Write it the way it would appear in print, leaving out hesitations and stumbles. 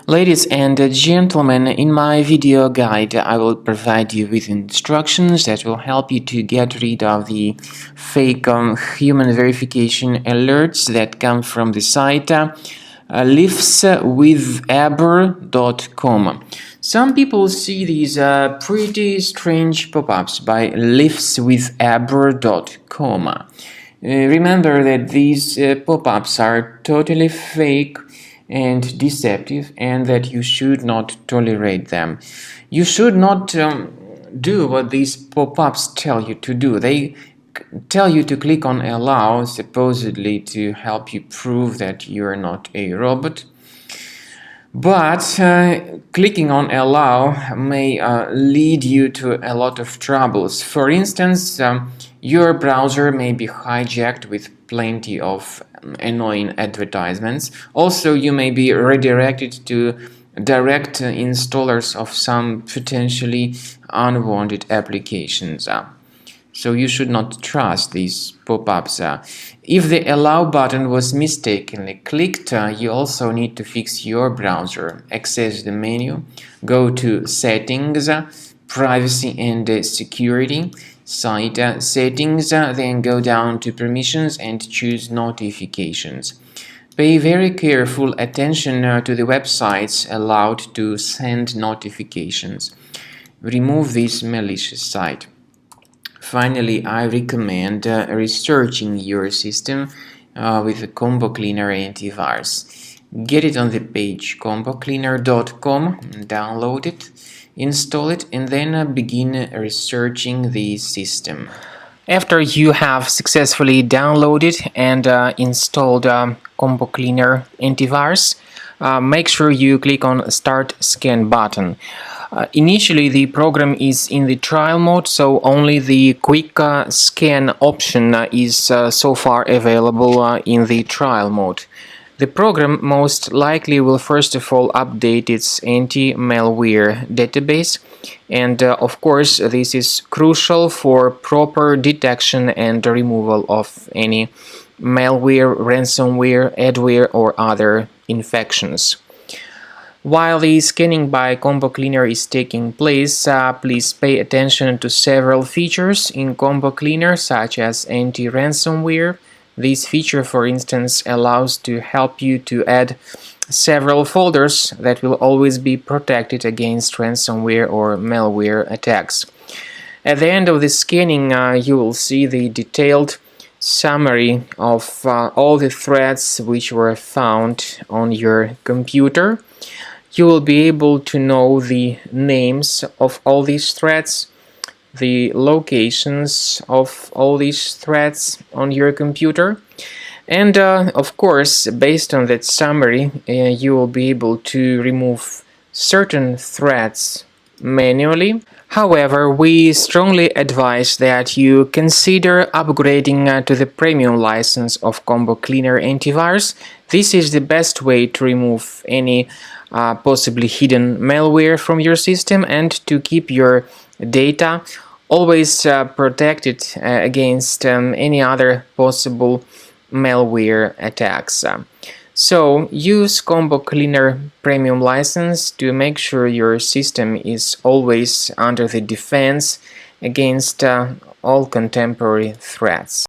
Ladies and gentlemen, in my video guide I will provide you with instructions that will help you to get rid of the fake human verification alerts that come from the site liftswithabr.com. Some people see these pretty strange pop-ups by liftswithabr.com. Remember that these pop-ups are totally fake and deceptive, and that you should not tolerate them. You should not do what these pop-ups tell you to do. They tell you to click on allow, supposedly to help you prove that you are not a robot. But clicking on allow may lead you to a lot of troubles. For instance, your browser may be hijacked with plenty of annoying advertisements. Also, you may be redirected to direct installers of some potentially unwanted applications. So you should not trust these pop-ups. If the allow button was mistakenly clicked, you also need to fix your browser. Access the menu, go to Settings, Privacy and Security, Site Settings, then go down to Permissions and choose Notifications. Pay very careful attention to the websites allowed to send notifications. Remove this malicious site. Finally, I recommend researching your system with the Combo Cleaner antivirus. Get it on the page combocleaner.com, download it, install it, and then begin researching the system. After you have successfully downloaded and installed Combo Cleaner antivirus, make sure you click on Start Scan button. Initially, the program is in the trial mode, so only the quick scan option is so far available in the trial mode. The program most likely will first of all update its anti-malware database, and of course this is crucial for proper detection and removal of any malware, ransomware, adware or other infections. While the scanning by Combo Cleaner is taking place, please pay attention to several features in Combo Cleaner, such as anti-ransomware. This feature, for instance, allows to help you to add several folders that will always be protected against ransomware or malware attacks. At the end of the scanning, you will see the detailed summary of all the threads which were found on your computer. You will be able to know the names of all these threads, the locations of all these threads on your computer, and of course, based on that summary, you will be able to remove certain threads manually. However, we strongly advise that you consider upgrading to the premium license of Combo Cleaner antivirus. This is the best way to remove any possibly hidden malware from your system and to keep your data always protected against any other possible malware attacks. So use Combo Cleaner Premium license to make sure your system is always under the defense against all contemporary threats.